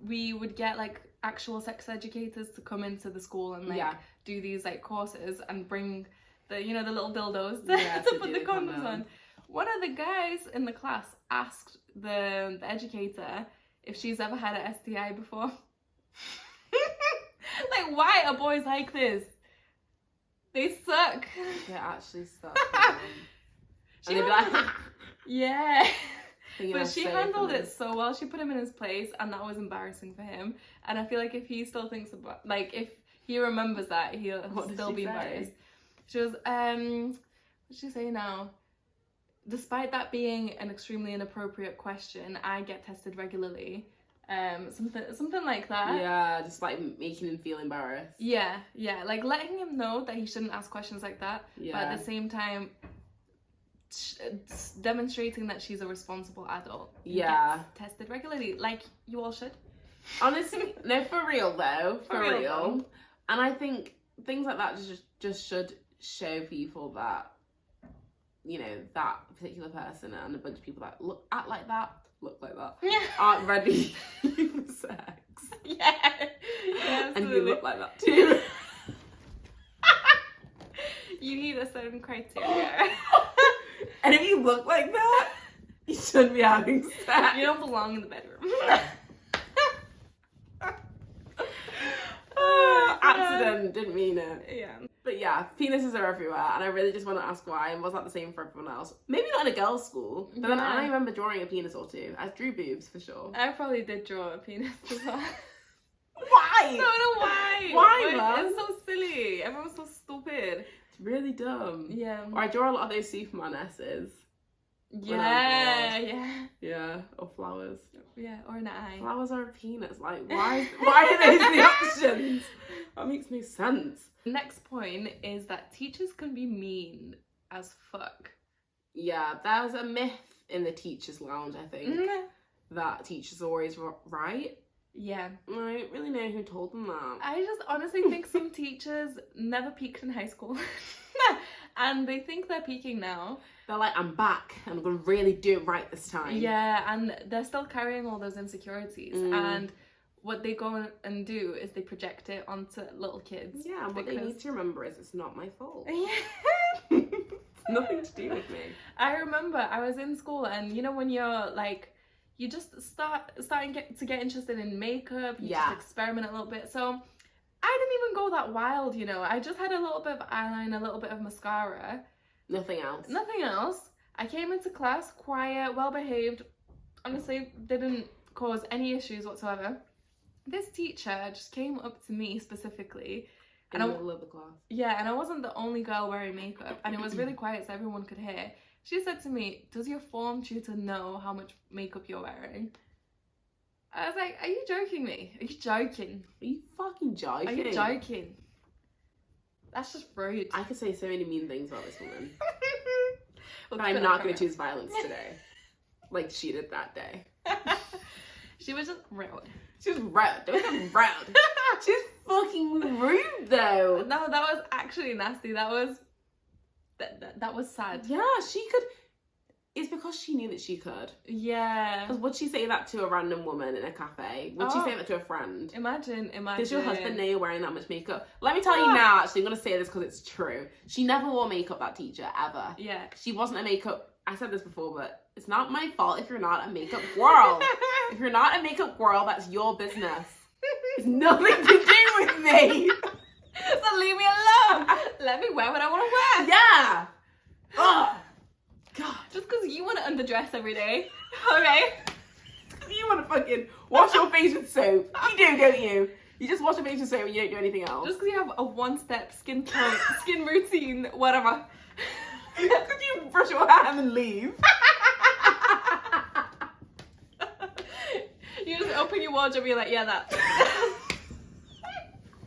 we would get like actual sex educators to come into the school and like do these like courses and bring the the little dildos to put the condoms on. One of the guys in the class asked the educator if she's ever had an STI before. Like, why are boys like this? They suck. They actually suck. And they'd be like, yeah. But she so handled it so well. She put him in his place, and that was embarrassing for him. And I feel like if he still thinks about, like, if he remembers that, he'll still be embarrassed. She was, what did she say now? Despite that being an extremely inappropriate question, I get tested regularly. Something like that. Yeah, just like making him feel embarrassed. Yeah, like letting him know that he shouldn't ask questions like that. Yeah. But at the same time, demonstrating that she's a responsible adult. Yeah. Gets tested regularly, like you all should. Honestly, no, for real though. For real. And I think things like that just should show people that, that particular person and a bunch of people that look like that, aren't ready for sex. Yeah, and you look like that too. You need a certain criteria. And if you look like that, you shouldn't be having sex. You don't belong in the bedroom. Accident, didn't mean it. Yeah. But yeah, penises are everywhere, and I really just want to ask why, and was that the same for everyone else? Maybe not in a girls' school, but then I remember drawing a penis or two. I drew boobs, for sure. I probably did draw a penis as well. Why? I don't know why. Why, man? It's so silly. Everyone's so stupid. It's really dumb. Yeah. Or I draw a lot of those Superman S's. Yeah. Yeah, or flowers. Yeah, or an eye. Flowers are peanuts. Like, why are those the options? That makes no sense. Next point is that teachers can be mean as fuck. Yeah, there's a myth in the teachers' lounge, I think, that teachers are always right. Yeah. I don't really know who told them that. I just honestly think some teachers never peaked in high school. And they think they're peaking now. They're like, I'm back. I'm going to really do it right this time. Yeah, and they're still carrying all those insecurities. And what they go and do is they project it onto little kids. Yeah, and what they need to remember is it's not my fault. Yeah. Nothing to do with me. I remember I was in school, and you know when you're like, you just starting to get interested in makeup, you just experiment a little bit. So I didn't even go that wild, you know. I just had a little bit of eyeliner, a little bit of mascara. Nothing else. Nothing else. I came into class quiet, well behaved. Honestly, didn't cause any issues whatsoever. This teacher just came up to me specifically. In the middle of the class. Yeah, and I wasn't the only girl wearing makeup, and it was really quiet so everyone could hear. She said to me, "Does your form tutor know how much makeup you're wearing?" I was like, "Are you joking me? Are you joking? Are you fucking joking? Are you joking? That's just rude." I could say so many mean things about this woman. Well, but I'm not going to choose violence today. Like she did that day. She was just rude. She was rude. It wasn't rude. She's fucking rude though. No, that was actually nasty. That was sad. Yeah, she could. It's because she knew that she could. Yeah. Because would she say that to a random woman in a cafe? Would she say that to a friend? Imagine. Does your husband know you're wearing that much makeup? Let me tell you now, actually, I'm going to say this because it's true. She never wore makeup, that teacher, ever. Yeah. She wasn't a makeup... I said this before, but it's not my fault if you're not a makeup girl. If you're not a makeup girl, that's your business. It's nothing to do with me. So leave me alone. Let me wear what I want to wear. Yeah. Ugh. God. Just because you want to underdress every day. Okay. You want to fucking wash your face with soap. You do, don't you? You just wash your face with soap and you don't do anything else. Just because you have a one-step skin routine, whatever. Could you brush your hair and then leave? You just open your wardrobe and you're like, yeah, that.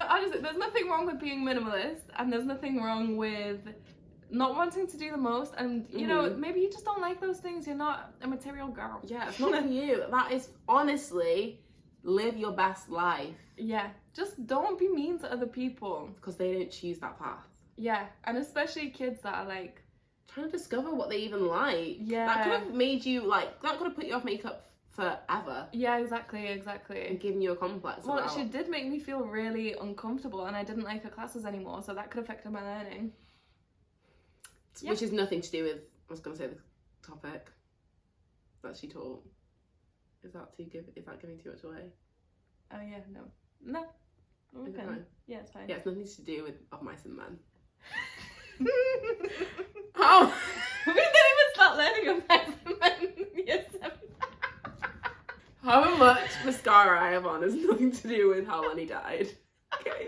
Honestly, there's nothing wrong with being minimalist, and there's nothing wrong with not wanting to do the most, and you know, maybe you just don't like those things. You're not a material girl. Yeah, it's not for you. That is, honestly, live your best life. Yeah, just don't be mean to other people. Because they don't choose that path. Yeah, and especially kids that are like... trying to discover what they even like. Yeah. That could have made you, like, that could have put you off makeup forever. Yeah, exactly. And given you a complex. Well, she did make me feel really uncomfortable, and I didn't like her classes anymore, so that could affect my learning. Yeah. Which is nothing to do with, I was going to say, the topic that she taught. Is that giving too much away? Oh yeah, no. Okay. Yeah, it's fine. Yeah, it's nothing to do with Of Mice and Men. Oh, we didn't even start learning Of Mice and Men. Yes. How much mascara I have on has nothing to do with how Lenny died. Okay.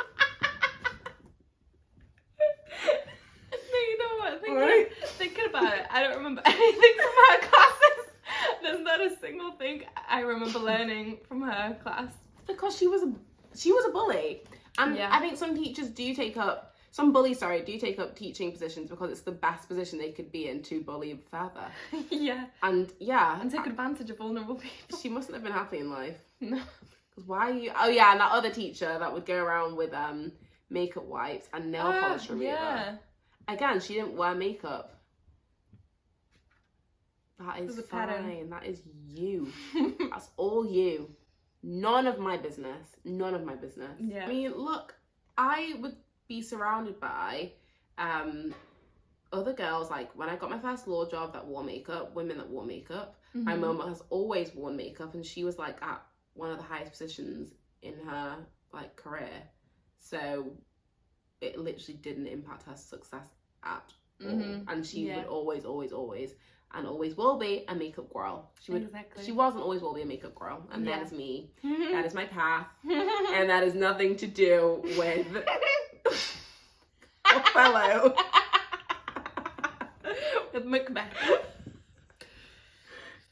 No, you know what? Thinking about it, I don't remember anything from her classes. There's not a single thing I remember learning from her class. Because she was a bully. And yeah. I think some teachers some bullies do take up teaching positions because it's the best position they could be in to bully further. Yeah. And take advantage of vulnerable people. She mustn't have been happy in life. No. Because why are you... Oh yeah, and that other teacher that would go around with makeup wipes and nail polish remover. Yeah. Again, she didn't wear makeup. That is fine. Pattern. That is you. That's all you. None of my business. None of my business. Yeah. I mean, look, I would be surrounded by other girls, like when I got my first law job that wore makeup, women that wore makeup. Mm-hmm. My mum has always worn makeup, and she was like at one of the highest positions in her like career. So it literally didn't impact her success at all. And she would always and always will be a makeup girl. She wasn't always will be a makeup girl, and that is me. That is my path, and that is nothing to do with Othello. With Macbeth.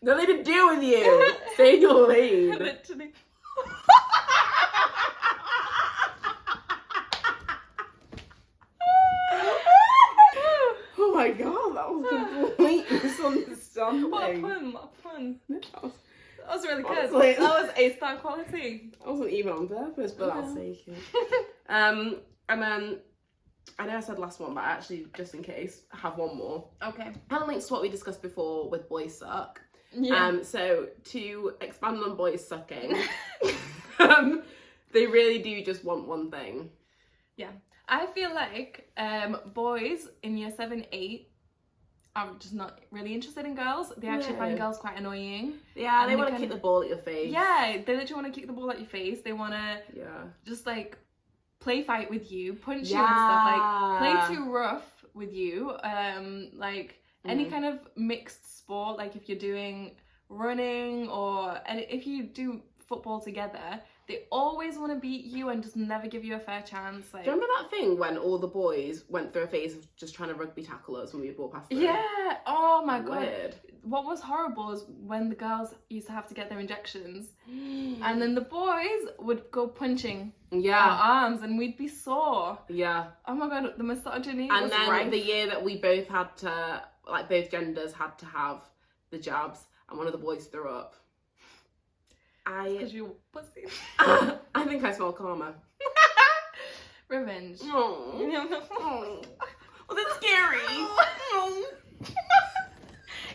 Nothing to do with you. Stay in your lane. Literally. Oh my god, that was complete misunderstanding. What a pun, what a pun. That was really good. Honestly. That was A-star quality. I wasn't even on purpose, but I'll take it. And then, I know I said last one, but I actually, just in case, have one more. Okay. Kind of links to what we discussed before with boys suck. Yeah. So to expand on boys sucking, they really do just want one thing. Yeah. I feel like boys in year 7, 8 are just not really interested in girls. They actually find girls quite annoying. Yeah, they want to kick the ball at your face. Yeah, they literally want to kick the ball at your face. They want to just like play fight with you, punch you and stuff. Like play too rough with you. Like any kind of mixed sport, like if you're doing running or if you do football together, they always want to beat you and just never give you a fair chance. Like, do you remember that thing when all the boys went through a phase of just trying to rugby tackle us when we would walk past them? Yeah. Oh my god. Weird. What was horrible is when the girls used to have to get their injections, and then the boys would go punching our arms, and we'd be sore. Yeah. Oh my god, the misogyny. And was then rife. the year that we both had to, like, both genders had to have the jabs, and one of the boys threw up. Because you pussy. I think I smell karma. Revenge. Oh. Was it scary?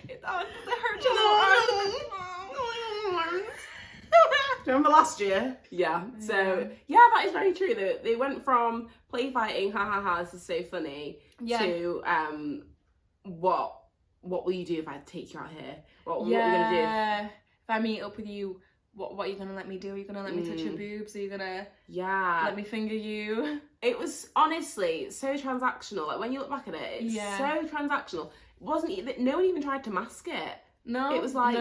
It hurt your little arm. Do you remember last year? Yeah. So yeah, that is very true. They went from play fighting, ha ha ha, this is so funny, to what will you do if I take you out here? What are you gonna do? If I meet up with you, what are you gonna let me do? Are you gonna let me touch your boobs? Are you gonna let me finger you? It was honestly so transactional. Like when you look back at it, it's so transactional. It wasn't no one even tried to mask it. No, it was like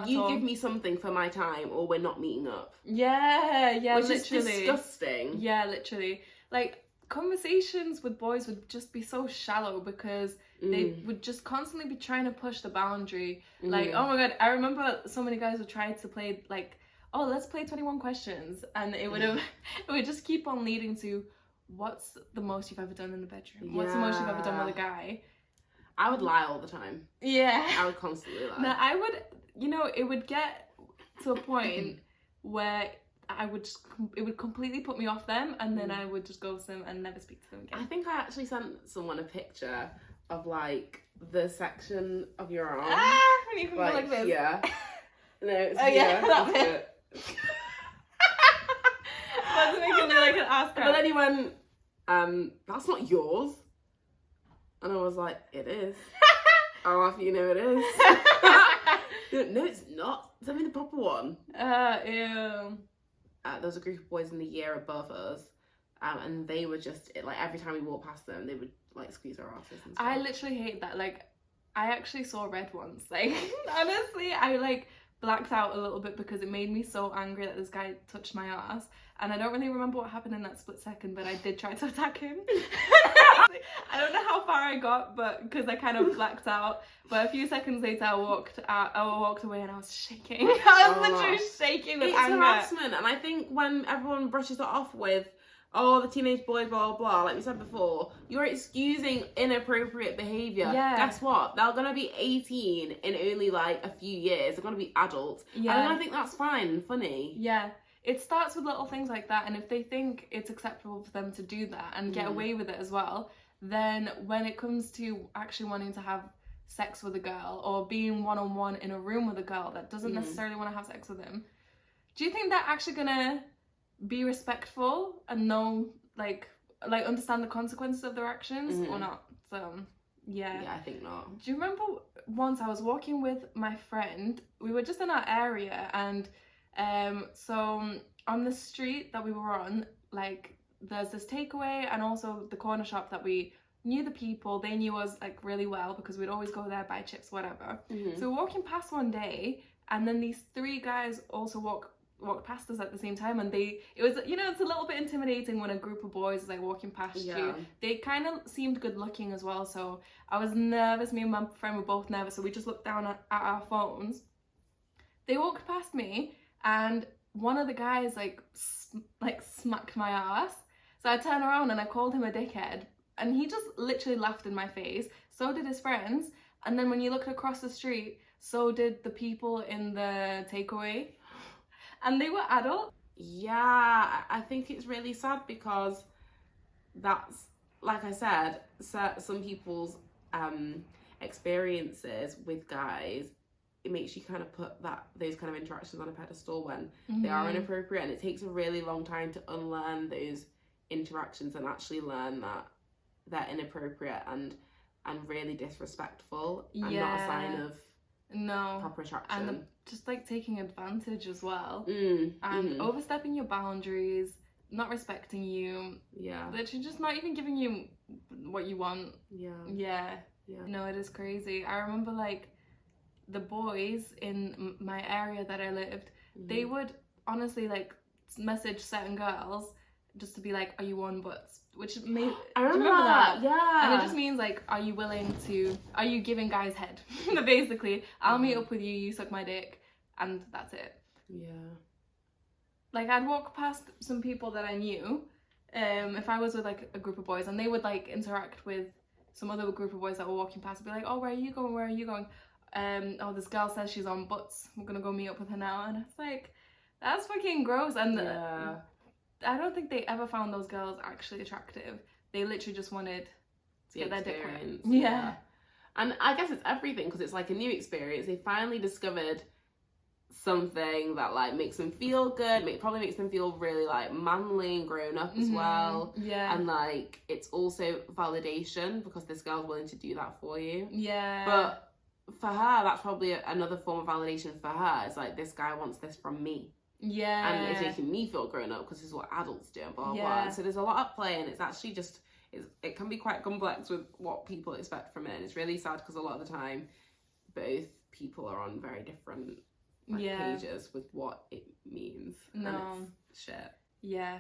you give me something for my time, or we're not meeting up. Yeah, which literally. is disgusting. Yeah, literally. Like conversations with boys would just be so shallow because they would just constantly be trying to push the boundary. Like, oh my god, I remember so many guys would try to play like, oh, let's play 21 questions, and it would just keep on leading to, what's the most you've ever done in the bedroom? What's the most you've ever done with a guy? I would lie all the time. Yeah. I would constantly lie. No, I would, it would get to a point where it would completely put me off them, and then I would just ghost them and never speak to them again. I think I actually sent someone a picture of like the section of your arm. When you can go like this. Yeah. No, it's that bit. That's making me like an ass crack. But then he went, that's not yours. And I was like, it is. I'll laugh, you know it is. No, it's not. Send me the proper one. Ew. There was a group of boys in the year above us, and they were just, like, every time we walked past them, they would, like, squeeze our asses and stuff. I literally hate that. Like, I actually saw red once. Like, honestly, I, like, blacked out a little bit because it made me so angry that this guy touched my ass. And I don't really remember what happened in that split second, but I did try to attack him. I don't know how far I got, but because I kind of blacked out. But a few seconds later, I walked away and I was shaking. I was literally shaking with anger. It's harassment, and I think when everyone brushes it off with, oh, the teenage boys, blah, blah, blah, like we said before, you're excusing inappropriate behaviour. Yeah. Guess what? They're going to be 18 in only, like, a few years. They're going to be adults. Yeah. And I think that's fine and funny. Yeah. It starts with little things like that, and if they think it's acceptable for them to do that and get away with it as well, then when it comes to actually wanting to have sex with a girl or being one-on-one in a room with a girl that doesn't necessarily want to have sex with him, do you think they're actually gonna be respectful and know, like understand the consequences of their actions or not? So yeah, I think not. Do you remember once I was walking with my friend? We were just in our area, and so on the street that we were on, like, there's this takeaway and also the corner shop that we knew the people. They knew us, like, really well because we'd always go there, buy chips, whatever. So we're walking past one day, and then these 3 guys also walked past us at the same time, and it was, it's a little bit intimidating when a group of boys is like walking past you. They kind of seemed good looking as well, so I was nervous. Me and my friend were both nervous, so we just looked down at our phones. They walked past me, and one of the guys like smacked my ass. So I turned around and I called him a dickhead, and he just literally laughed in my face. So did his friends. And then when you looked across the street, so did the people in the takeaway. And they were adults. Yeah, I think it's really sad because that's, like I said, some people's experiences with guys, it makes you kind of put those kind of interactions on a pedestal when they are inappropriate, and it takes a really long time to unlearn those interactions and actually learn that they're inappropriate and really disrespectful and not a sign of proper attraction. And just like taking advantage as well. And overstepping your boundaries, not respecting you. Yeah. Literally just not even giving you what you want. Yeah. No, it is crazy. I remember like the boys in my area that I lived, they would honestly like message certain girls just to be like, are you on butts? Which made I remember that. Yeah. And it just means like, are you giving guys head? Basically, I'll meet up with you, you suck my dick, and that's it. Yeah. Like I'd walk past some people that I knew, if I was with like a group of boys, and they would like interact with some other group of boys that were walking past, and be like, oh, where are you going? Where are you going? Oh, this girl says she's on butts. We're gonna go meet up with her now. And it's like, that's fucking gross. And I don't think they ever found those girls actually attractive. They literally just wanted to get their dick wet. Yeah. And I guess it's everything, because it's like a new experience. They finally discovered something that like makes them feel good, probably makes them feel really like manly and grown up as well. Yeah. And like it's also validation because this girl's willing to do that for you. Yeah. But for her, that's probably another form of validation for her. It's like, this guy wants this from me. Yeah. And it's making me feel grown up because this is what adults do and blah, blah, blah. So there's a lot at play, and it's actually just, it can be quite complex with what people expect from it. And it's really sad because a lot of the time, both people are on very different pages with what it means. No. And it's shit. Yeah.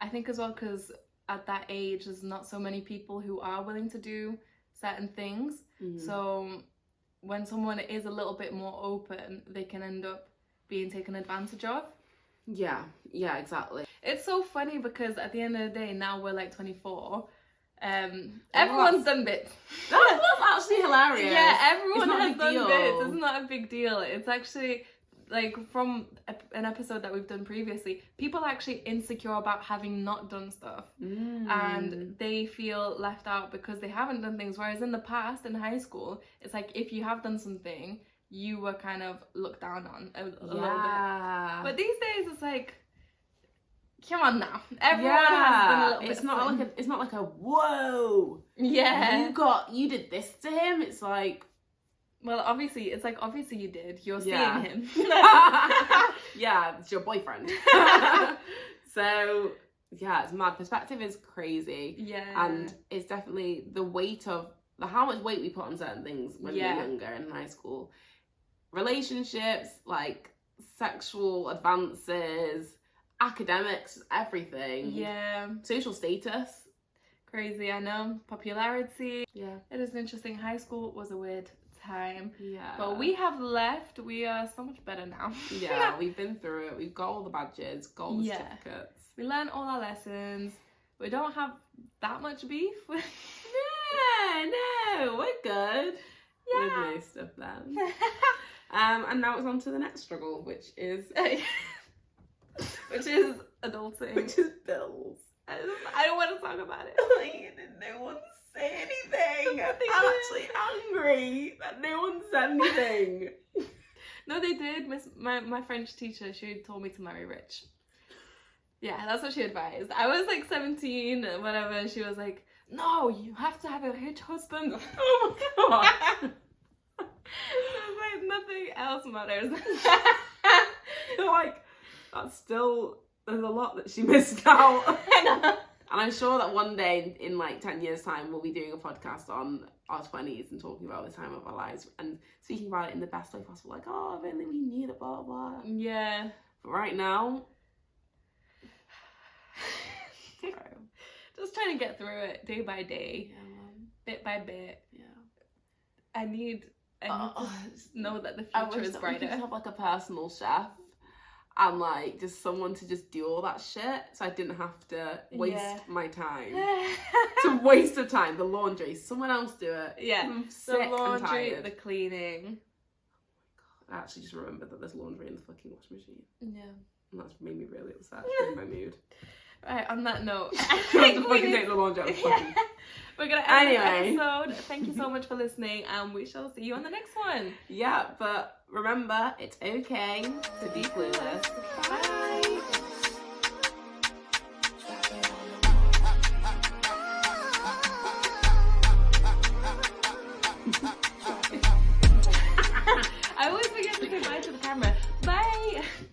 I think as well because at that age, there's not so many people who are willing to do certain things. So when someone is a little bit more open, they can end up being taken advantage of. Yeah, exactly. It's so funny because at the end of the day, now we're like 24. Everyone's done bits. That's actually hilarious. Yeah, everyone has done deal. bits. It's not a big deal. It's actually like from an episode that we've done previously, people are actually insecure about having not done stuff. And they feel left out because they haven't done things. Whereas in the past, in high school, it's like if you have done something, you were kind of looked down on a little bit. But these days, it's like, come on now. Everyone has done a little bit. It's not like a whoa. Yeah. You did this to him. It's like, well, obviously you did. You're seeing him. Yeah, it's your boyfriend. So yeah, it's mad. Perspective is crazy. Yeah. And it's definitely the weight of how much weight we put on certain things when we were younger in high school. Relationships, like sexual advances, academics, everything. Yeah. Social status. Crazy, I know. Popularity. Yeah. It is interesting. High school was a weird time. Yeah. But we have left. We are so much better now. Yeah, we've been through it. We've got all the badges, got all the certificates. We learned all our lessons. We don't have that much beef. No, we're good. With most of them. And now it's on to the next struggle, which is adulting. Which is bills. I don't want to talk about it. No one say anything. I'm actually angry that no one said anything. No, they did. My French teacher, she told me to marry rich. Yeah, that's what she advised. I was like 17, whatever, and she was like, no, you have to have a rich husband. Oh my god. I was like, nothing else matters. Like, there's a lot that she missed out. And I'm sure that one day, in like 10 years' time, we'll be doing a podcast on our 20s and talking about the time of our lives and speaking about it in the best way possible. Like, oh, if only we knew that, blah, blah. Yeah. But right now, just trying to get through it day by day, bit by bit. Yeah. I need and just know that the I future wish is that we could brighter. have like a personal chef and like just someone to just do all that shit, so I didn't have to waste my time. It's a waste of time. The laundry, someone else do it. Yeah, I'm the sick and laundry, tired. the cleaning. I actually just remembered that there's laundry in the fucking washing machine. Yeah. And that's made me really upset. It's ruined my mood. Right, on that note, I have to fucking take the laundry out. We're gonna end Anyway. this episode. Thank you so much for listening, and we shall see you on the next one. Yeah, but remember, it's okay to be clueless. Bye.